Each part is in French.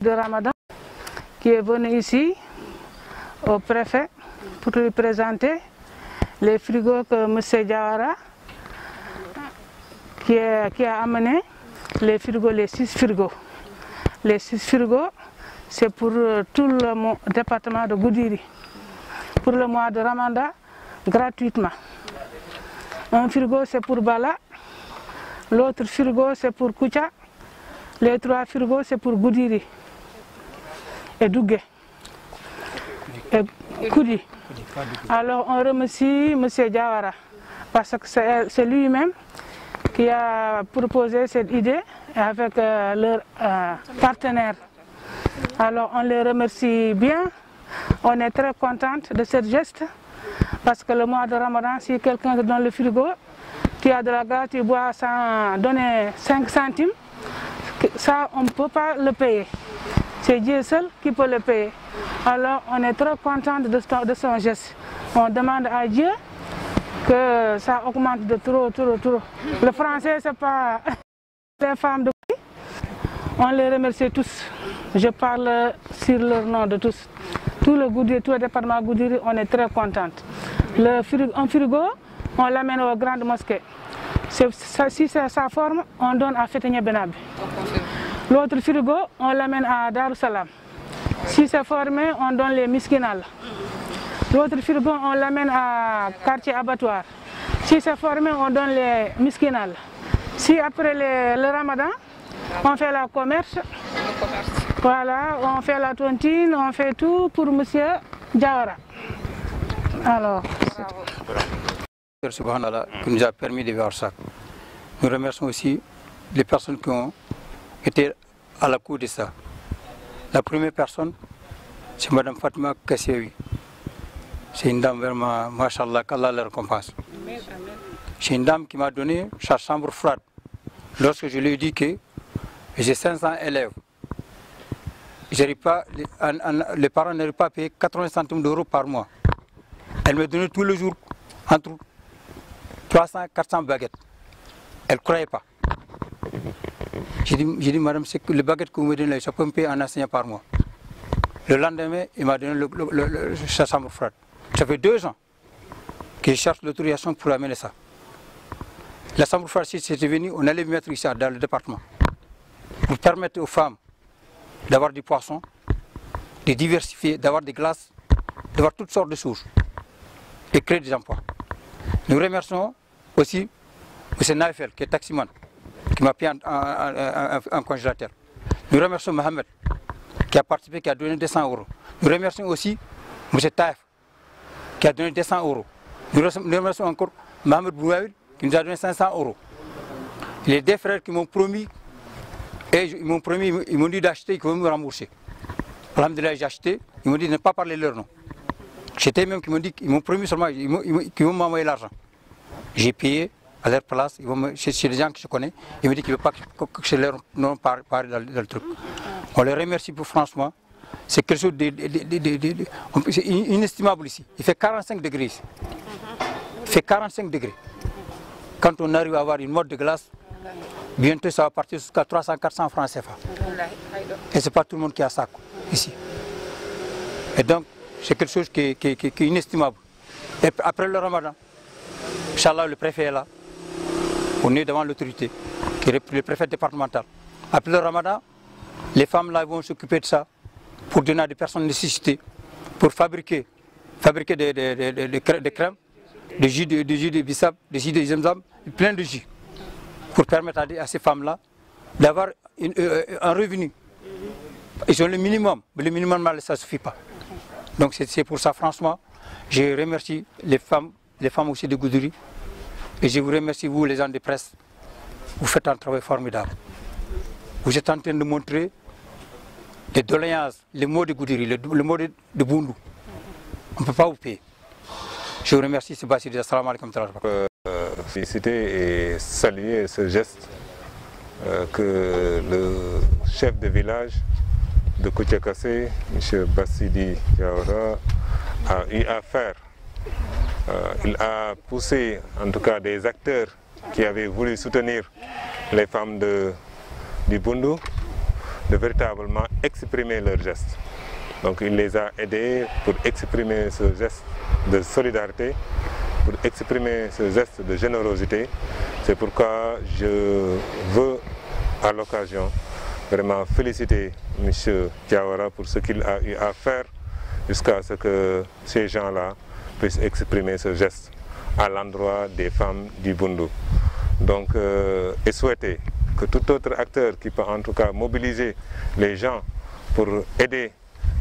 de Ramadan qui est venu ici au préfet pour lui présenter les frigos que M. Diawara qui a amené, les 6 frigos. Les 6 frigos, c'est pour tout le département de Goudiri, pour le mois de Ramadan, gratuitement. Un frigo, c'est pour Bala, l'autre frigo, c'est pour Koucha, les 3 frigos, c'est pour Goudiri et Dougué et Koudi. Alors on remercie M. Diawara parce que c'est lui-même qui a proposé cette idée avec leurs partenaires. Alors on les remercie bien, on est très contente de ce geste parce que le mois de Ramadan, si quelqu'un est dans le frigo, tu as de la grâce, tu bois sans donner 5 centimes, ça on ne peut pas le payer. C'est Dieu seul qui peut le payer. Alors on est très contente de son geste. On demande à Dieu que ça augmente de trop. Le français, c'est pas les femmes de Goudiri. On les remercie tous. Je parle sur leur nom de tous. Tout le Goudiri, tout le département Goudiri, on est très contente. Un frigo, on l'amène aux grandes mosquées. Si c'est sa forme, on donne à Fétenia Benabi. L'autre frigo, on l'amène à Darussalam. Si c'est formé, on donne les miskinales. L'autre frigo, on l'amène à quartier abattoir. Si c'est formé, on donne les miskinales. Si après le Ramadan, on fait la commerce. Voilà, on fait la tontine, on fait tout pour M. Diawara. Alors, Subhanallah, qui nous a permis de voir ça. Nous remercions aussi les personnes qui ont été à la cour de ça. La première personne, c'est Mme Fatima Kassiewi. C'est une dame vraiment, machallah, qu'Allah la récompense. C'est une dame qui m'a donné sa chambre froide. Lorsque je lui ai dit que j'ai 500 élèves, les parents n'arrivent pas à payer 80 centimes d'euros par mois. Elle me donnait tous les jours entre 300 et 400 baguettes. Elle ne croyait pas. J'ai dit, madame, c'est que les baguettes que vous me donnez, ça peut me payer un enseignant par mois. Le lendemain, il m'a donné sa chambre froide. Ça fait 2 ans que je cherche l'autorisation pour amener ça. La chambre froide, si c'était venu, on allait mettre ici dans le département. Pour permettre aux femmes d'avoir du poisson, de diversifier, d'avoir des glaces, d'avoir toutes sortes de choses et créer des emplois. Nous remercions aussi M. Naifel, qui est taximan, qui m'a payé un congélateur. Nous remercions Mohamed, qui a participé, qui a donné 200 euros. Nous remercions aussi M. Taïf, qui a donné 200 euros. Nous remercions encore Mohamed Bouaoui, qui nous a donné 500 euros. Les 2 frères qui m'ont promis, ils m'ont dit d'acheter et qu'ils vont me rembourser. Alhamdulillah, j'ai acheté, ils m'ont dit de ne pas parler leur nom. C'était même qu'ils m'ont dit, ils m'ont promis seulement qu'ils vont m'envoyer l'argent. J'ai payé à leur place, chez les gens que je connais, ils me disent qu'ils ne veulent pas que c'est leur nom parle dans le truc. On les remercie pour franchement, c'est quelque chose c'est inestimable ici. Il fait 45 degrés ici. Il fait 45 degrés. Quand on arrive à avoir une mode de glace, bientôt ça va partir jusqu'à 300-400 francs CFA. Et ce n'est pas tout le monde qui a ça ici. Et donc, c'est quelque chose qui est inestimable. Et après le Ramadan, Inch'Allah, le préfet est là. On est devant l'autorité, qui est le préfet départemental. Après le Ramadan, les femmes là vont s'occuper de ça pour donner à des personnes nécessitées, pour fabriquer des crèmes, des jus de bissap, des jus de zemzam, plein de jus, pour permettre à ces femmes-là d'avoir un revenu. Ils ont le minimum, mais le minimum, ça ne suffit pas. Donc c'est pour ça, franchement, je remercie les femmes aussi de Goudiri, et je vous remercie, vous, les gens de presse. Vous faites un travail formidable. Vous êtes en train de montrer les doléances, les mots de Goudiri, le mot de Boundou. On ne peut pas vous payer. Je vous remercie, c'est Bassir. Assalamu alaikum. Féliciter et saluer ce geste que le chef de village de Koutia-Kassé, M. Bassidi Diawara, a eu à faire. Il a poussé en tout cas des acteurs qui avaient voulu soutenir les femmes du Boundou de véritablement exprimer leurs gestes. Donc il les a aidés pour exprimer ce geste de solidarité, pour exprimer ce geste de générosité. C'est pourquoi je veux à l'occasion vraiment féliciter M. Diawara pour ce qu'il a eu à faire jusqu'à ce que ces gens-là puissent exprimer ce geste à l'endroit des femmes du Bundu. Donc, et souhaiter que tout autre acteur qui peut en tout cas mobiliser les gens pour aider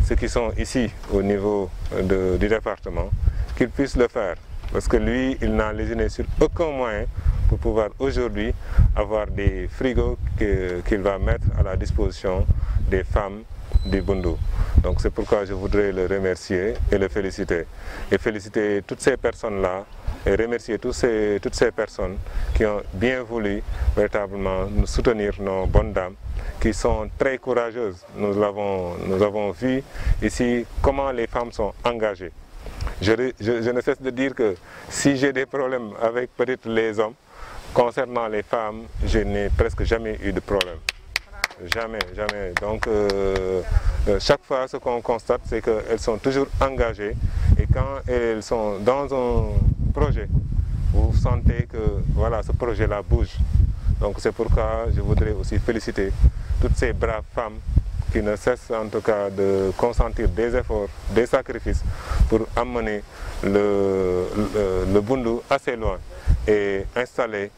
ceux qui sont ici au niveau du département, qu'ils puissent le faire. Parce que lui, il n'a lésiné sur aucun moyen pour pouvoir aujourd'hui avoir des frigos qu'il va mettre à la disposition des femmes du Bundu. Donc c'est pourquoi je voudrais le remercier et le féliciter. Et féliciter toutes ces personnes-là et remercier toutes ces personnes qui ont bien voulu véritablement nous soutenir, nos bonnes dames, qui sont très courageuses. Nous avons vu ici comment les femmes sont engagées. Je ne cesse de dire que si j'ai des problèmes avec peut-être les hommes, concernant les femmes, je n'ai presque jamais eu de problème. Jamais, jamais. Donc, chaque fois, ce qu'on constate, c'est qu'elles sont toujours engagées. Et quand elles sont dans un projet, vous sentez que voilà, ce projet-là bouge. Donc, c'est pourquoi je voudrais aussi féliciter toutes ces braves femmes qui ne cessent en tout cas de consentir des efforts, des sacrifices pour amener le Bundu assez loin et installer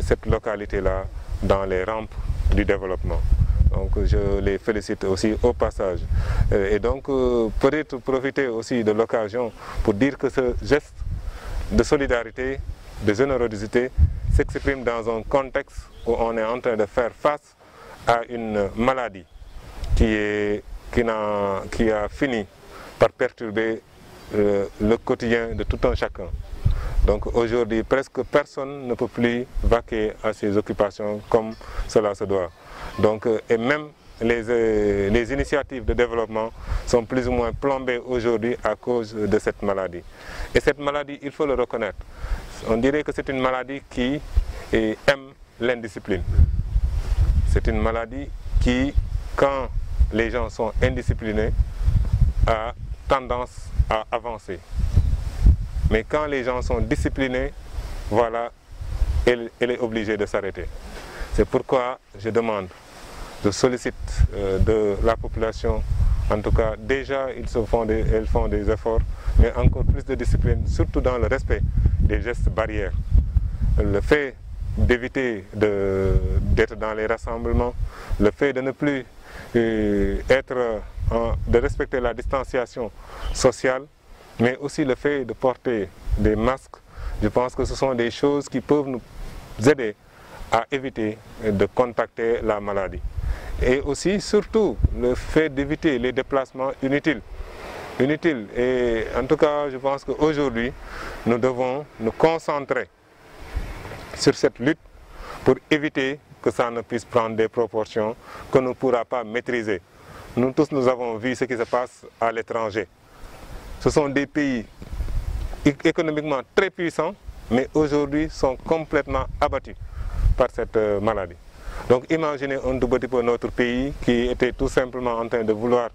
cette localité-là dans les rampes du développement. Donc je les félicite aussi au passage. Et donc peut-être profiter aussi de l'occasion pour dire que ce geste de solidarité, de générosité s'exprime dans un contexte où on est en train de faire face à une maladie qui a fini par perturber le quotidien de tout un chacun. Donc aujourd'hui, presque personne ne peut plus vaquer à ses occupations comme cela se doit. Donc, et même les initiatives de développement sont plus ou moins plombées aujourd'hui à cause de cette maladie. Et cette maladie, il faut le reconnaître. On dirait que c'est une maladie qui aime l'indiscipline. C'est une maladie qui, quand les gens sont indisciplinés, a tendance à avancer. Mais quand les gens sont disciplinés, voilà, elle est obligée de s'arrêter. C'est pourquoi je demande, je sollicite de la population, en tout cas déjà elles font des efforts, mais encore plus de discipline, surtout dans le respect des gestes barrières. Le fait d'éviter d'être dans les rassemblements, le fait de ne plus de respecter la distanciation sociale, mais aussi le fait de porter des masques, je pense que ce sont des choses qui peuvent nous aider à éviter de contacter la maladie. Et aussi, surtout, le fait d'éviter les déplacements inutiles. Et en tout cas, je pense qu'aujourd'hui, nous devons nous concentrer sur cette lutte pour éviter que ça ne puisse prendre des proportions qu'on ne pourra pas maîtriser. Nous tous, nous avons vu ce qui se passe à l'étranger. Ce sont des pays économiquement très puissants, mais aujourd'hui sont complètement abattus par cette maladie. Donc imaginez un tout petit peu notre pays qui était tout simplement en train de vouloir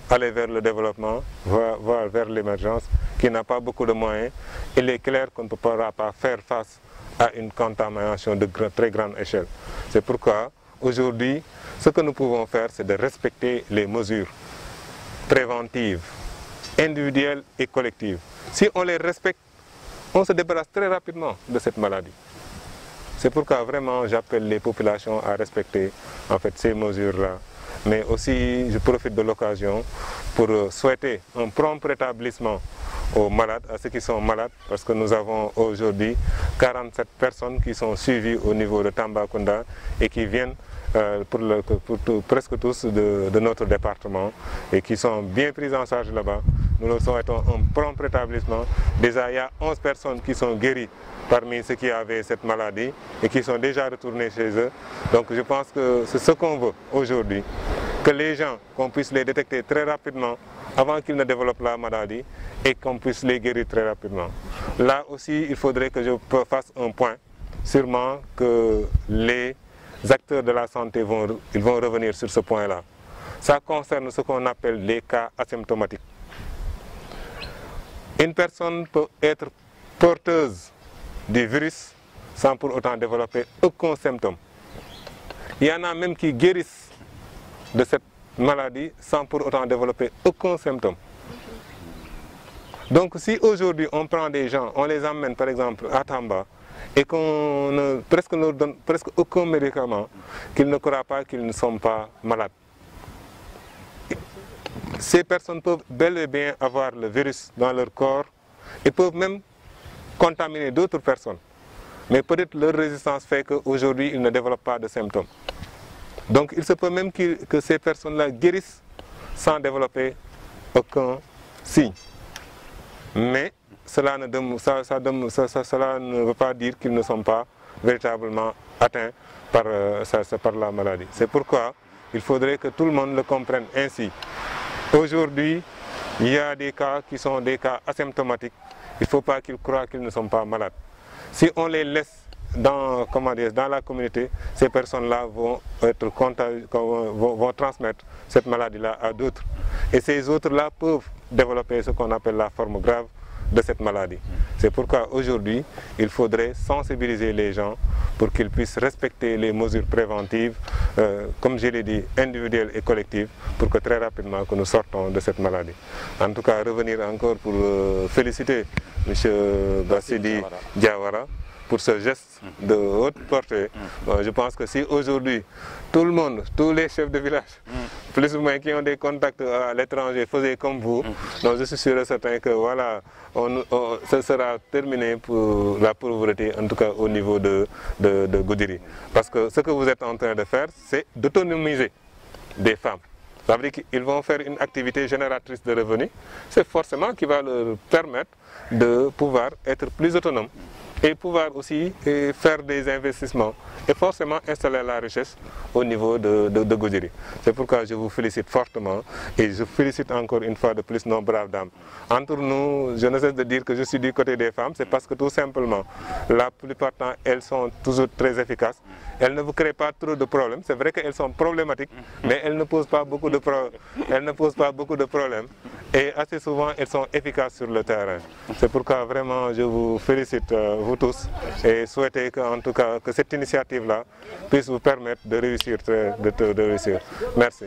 aller vers le développement, voire vers l'émergence, qui n'a pas beaucoup de moyens. Il est clair qu'on ne pourra pas faire face à une contamination de très grande échelle. C'est pourquoi aujourd'hui, ce que nous pouvons faire, c'est de respecter les mesures préventives, individuelles et collectives. Si on les respecte, on se débarrasse très rapidement de cette maladie. C'est pourquoi vraiment j'appelle les populations à respecter en fait ces mesures-là. Mais aussi je profite de l'occasion pour souhaiter un prompt rétablissement aux malades, à ceux qui sont malades, parce que nous avons aujourd'hui 47 personnes qui sont suivies au niveau de Tambacounda et qui viennent presque tous de notre département et qui sont bien prises en charge là-bas. Nous leur souhaitons un prompt rétablissement. Déjà, il y a 11 personnes qui sont guéries parmi ceux qui avaient cette maladie et qui sont déjà retournés chez eux. Donc je pense que c'est ce qu'on veut aujourd'hui, que les gens, qu'on puisse les détecter très rapidement avant qu'ils ne développent la maladie et qu'on puisse les guérir très rapidement. Là aussi, il faudrait que je fasse un point. Sûrement que les acteurs de la santé vont revenir sur ce point-là. Ça concerne ce qu'on appelle les cas asymptomatiques. Une personne peut être porteuse du virus sans pour autant développer aucun symptôme. Il y en a même qui guérissent de cette maladie sans pour autant développer aucun symptôme. Donc si aujourd'hui on prend des gens, on les emmène par exemple à Tamba et qu'on ne leur donne presque aucun médicament, qu'ils ne croient pas qu'ils ne sont pas malades. Ces personnes peuvent bel et bien avoir le virus dans leur corps et peuvent même contaminer d'autres personnes. Mais peut-être leur résistance fait qu'aujourd'hui ils ne développent pas de symptômes. Donc il se peut même que ces personnes-là guérissent sans développer aucun signe. Mais cela ne veut pas dire qu'ils ne sont pas véritablement atteints par la maladie. C'est pourquoi il faudrait que tout le monde le comprenne ainsi. Aujourd'hui, il y a des cas qui sont des cas asymptomatiques. Il ne faut pas qu'ils croient qu'ils ne sont pas malades. Si on les laisse dans la communauté, ces personnes-là vont transmettre cette maladie-là à d'autres. Et ces autres-là peuvent développer ce qu'on appelle la forme grave de cette maladie. C'est pourquoi aujourd'hui, il faudrait sensibiliser les gens pour qu'ils puissent respecter les mesures préventives, comme je l'ai dit, individuelles et collectives, pour que très rapidement que nous sortons de cette maladie. En tout cas, revenir encore pour féliciter M. Bassidi Diawara pour ce geste de haute portée. Je pense que si aujourd'hui, tout le monde, tous les chefs de village, plus ou moins qui ont des contacts à l'étranger, faisaient comme vous, donc je suis sûr et certain que voilà, ça sera terminé pour la pauvreté, en tout cas au niveau de Goudiri. Parce que ce que vous êtes en train de faire, c'est d'autonomiser des femmes. Ça veut dire qu'ils vont faire une activité génératrice de revenus, c'est forcément qui va leur permettre de pouvoir être plus autonomes et pouvoir aussi faire des investissements et forcément installer la richesse au niveau de Goudiri. C'est pourquoi je vous félicite fortement et je félicite encore une fois de plus nos braves dames. Entre nous, je ne cesse de dire que je suis du côté des femmes, c'est parce que tout simplement, la plupart du temps, elles sont toujours très efficaces. Elles ne vous créent pas trop de problèmes. C'est vrai qu'elles sont problématiques, mais elles ne posent pas beaucoup de problèmes. Et assez souvent, elles sont efficaces sur le terrain. C'est pourquoi vraiment, je vous félicite, vous tous, et souhaiter en tout cas que cette initiative-là puisse vous permettre de réussir. Merci.